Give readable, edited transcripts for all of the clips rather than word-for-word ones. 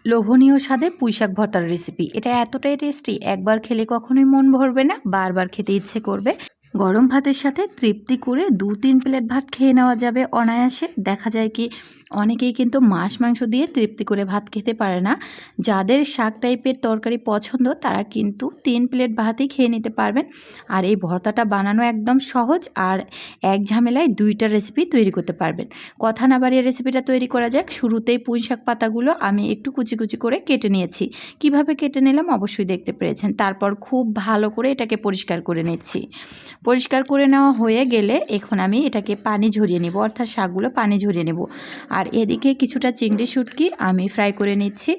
লোভনীয় স্বাদে পুঁইশাক ভর্তার রেসিপি। এটা এতটাই টেস্টি, একবার খেলে কখনোই মন ভরবে না, বারবার খেতে ইচ্ছে করবে। গরম ভাতের সাথে তৃপ্তি করে 2-3 প্লেট ভাত খেয়ে নেওয়া যাবে অনায়াসে। দেখা যায় কি অনেকেই কিন্তু মাছ মাংস দিয়ে তৃপ্তি করে ভাত খেতে পারে না। যাদের শাক টাইপের তরকারি পছন্দ তারা কিন্তু 3 প্লেট ভাতই খেয়ে নিতে পারবেন। আর এই ভর্তাটা বানানো একদম সহজ, আর এক ঝামেলায় 2টা রেসিপি তৈরি করতে পারবেন। কথা না বাড়িয়ে রেসিপিটা তৈরি করা যাক। শুরুতেই পুঁইশাক পাতাগুলো আমি একটু কুচি কুচি করে কেটে নিয়েছি। কিভাবে কেটে নিলাম অবশ্যই দেখতে পেরেছেন। তারপর খুব ভালো করে এটাকে পরিষ্কার করে নিচ্ছি। পরিষ্কার করে নেওয়া হয়ে গেলে এখন আমি এটাকে পানি ঝরিয়ে নেব, অর্থাৎ শাকগুলো পানি ঝরিয়ে নেব। আর এদিকে কিছুটা চিংড়ি শুটকি আমি ফ্রাই করে নিচ্ছি।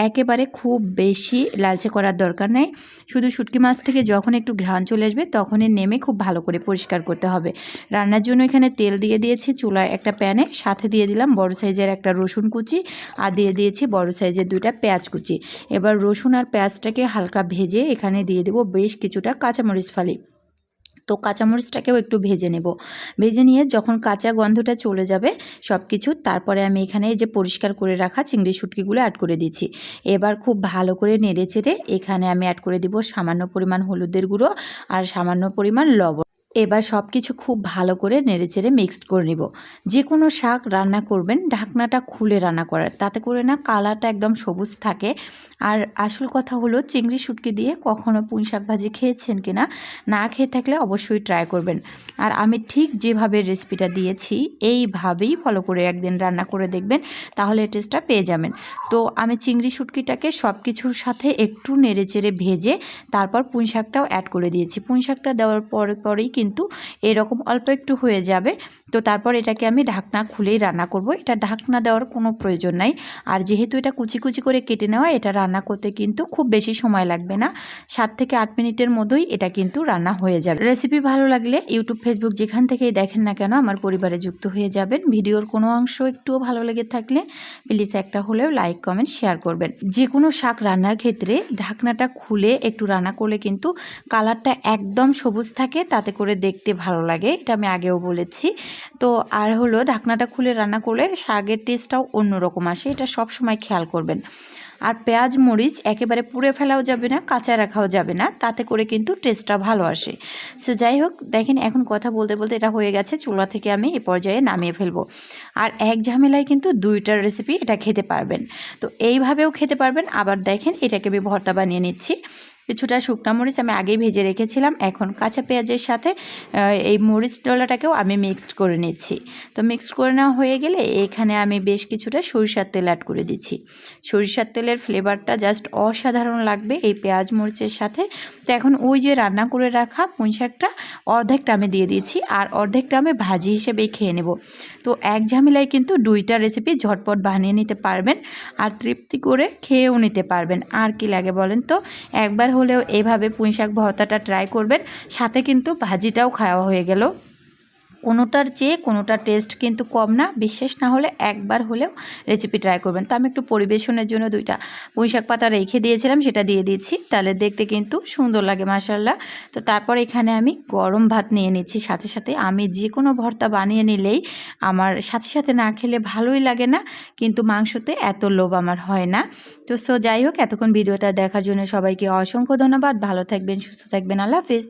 একেবারে খুব বেশি লালচে করার দরকার নেই, শুধু শুটকি মাছ থেকে যখন একটু ঘ্রাণ চলে আসবে তখনই নেমে খুব ভালো করে পরিষ্কার করতে হবে। রান্নার জন্য এখানে তেল দিয়ে দিয়েছি চুলায় একটা প্যানে, সাথে দিয়ে দিলাম বড় সাইজের একটা রসুন কুচি আর দিয়ে দিয়েছি বড় সাইজের 2টা পেঁয়াজ কুচি। এবার রসুন আর পেঁয়াজটাকে হালকা ভেজে এখানে দিয়ে দেবো বেশ কিছুটা কাঁচামরিচ ফালি। তো কাঁচামরিচটাকেও একটু ভেজে নেব। ভেজে নিয়ে যখন কাঁচা গন্ধটা চলে যাবে সব কিছু, তারপরে আমি এখানে এই যে পরিষ্কার করে রাখা চিংড়ি শুটকিগুলো অ্যাড করে দিচ্ছি। এবার খুব ভালো করে নেড়ে চেড়ে এখানে আমি অ্যাড করে দিব সামান্য পরিমাণ হলুদের গুঁড়ো আর সামান্য পরিমাণ লবণ। এবার সব কিছু খুব ভালো করে নেড়েচেড়ে মিক্সড করে নিব। যে কোনো শাক রান্না করবেন ঢাকনাটা খুলে রান্না করার, তাতে করে না কালারটা একদম সবুজ থাকে। আর আসল কথা হলো চিংড়ি শুটকি দিয়ে কখনো পুঁই শাক ভাজি খেয়েছেন কিনা, না খেয়ে থাকলে অবশ্যই ট্রাই করবেন। আর আমি ঠিক যেভাবে রেসিপিটা দিয়েছি এইভাবেই ফলো করে একদিন রান্না করে দেখবেন, তাহলে টেস্টটা পেয়ে যাবেন। তো আমি চিংড়ি শুটকিটাকে সব কিছুর সাথে একটু নেড়েচেড়ে ভেজে তারপর পুঁই শাকটাও অ্যাড করে দিয়েছি। পুঁই শাকটা দেওয়ার পরেই কিন্তু এরকম অল্প একটু হয়ে যাবে। তো তারপর এটাকে আমি ঢাকনা খুলেই রান্না করব। এটা ঢাকনা দেওয়ার কোনো প্রয়োজন নাই। আর যেহেতু এটা কুচি কুচি করে কেটে নেওয়া, এটা রান্না করতে কিন্তু খুব বেশি সময় লাগবে না, 7 থেকে 8 মিনিটের মধ্যেই এটা কিন্তু রান্না হয়ে যাবে। রেসিপি ভালো লাগলে ইউটিউব ফেসবুক যেখান থেকেই দেখেন না কেন আমার পরিবারে যুক্ত হয়ে যাবেন। ভিডিওর কোনো অংশ একটুও ভালো লেগে থাকলে প্লিজ একটা হলেও লাইক কমেন্ট শেয়ার করবেন। যে কোনো শাক রান্নার ক্ষেত্রে ঢাকনাটা খুলে একটু রান্না করলে কিন্তু কালারটা একদম সবুজ থাকে, তাতে করে দেখতে ভালো লাগে। এটা আমি আগেও বলেছি। তো আর হলো ঢাকনাটা খুলে রান্না করলে শাকের টেস্টটাও অন্যরকম আসে, এটা সব সময় খেয়াল করবেন। আর পেঁয়াজ মরিচ একেবারে পুড়ে ফেলাও যাবে না, কাঁচা রাখাও যাবে না, তাতে করে কিন্তু টেস্টটা ভালো আসে। সো যাই হোক, দেখেন এখন কথা বলতে বলতে এটা হয়ে গেছে। চুলা থেকে আমি এ পর্যায়ে নামিয়ে ফেলবো। আর এক ঝামেলায় কিন্তু 2টার রেসিপি এটা খেতে পারবেন। তো এইভাবেও খেতে পারবেন। আবার দেখেন এটাকে আমি ভর্তা বানিয়ে নিচ্ছি। কিছুটা শুকনা মরিচ আমি আগেই ভেজে রেখেছিলাম, এখন কাঁচা পেঁয়াজের সাথে এই মরিচ ডলাটাকেও আমি মিক্সড করে নিচ্ছি। তো মিক্সড করে নেওয়া হয়ে গেলে এখানে আমি বেশ কিছুটা সরিষার তেল অ্যাড করে দিচ্ছি। সরিষার তেলের ফ্লেভারটা জাস্ট অসাধারণ লাগবে এই পেঁয়াজ মরিচের সাথে। তো এখন ওই যে রান্না করে রাখা পুঁই শাকটা অর্ধেকটা আমি দিয়ে দিয়েছি, আর অর্ধেকটা আমি ভাজি হিসেবেই খেয়ে নেব। তো এক ঝামেলায় কিন্তু 2টা রেসিপি ঝটপট বানিয়ে নিতে পারবেন আর তৃপ্তি করে খেয়েও নিতে পারবেন। আর কি লাগে বলেন তো, একবার হলেও এভাবে পুঁই শাক ভর্তাটা ট্রাই করবেন, সাথে কিন্তু ভাজিটাও খাওয়া হয়ে গেল। কোনোটার চেয়ে কোনোটার টেস্ট কিন্তু কম না, বিশ্বাস না হলে একবার হলেও রেসিপি ট্রাই করবেন। তো আমি একটু পরিবেশনের জন্য 2টা পুঁই শাক পাতা রেখে দিয়েছিলাম, সেটা দিয়ে দিচ্ছি, তাহলে দেখতে কিন্তু সুন্দর লাগে মাশাআল্লাহ। তো তারপর এখানে আমি গরম ভাত নিয়ে নিচ্ছি সাথে সাথে। আমি যে কোনো ভর্তা বানিয়ে নিলেই আমার সাথে সাথে না খেলে ভালোই লাগে না, কিন্তু মাংসতে এত লোভ আমার হয় না। তো যাই হোক, এতক্ষণ ভিডিওটা দেখার জন্য সবাইকে অসংখ্য ধন্যবাদ। ভালো থাকবেন, সুস্থ থাকবেন, আল্লাহ হাফেজ।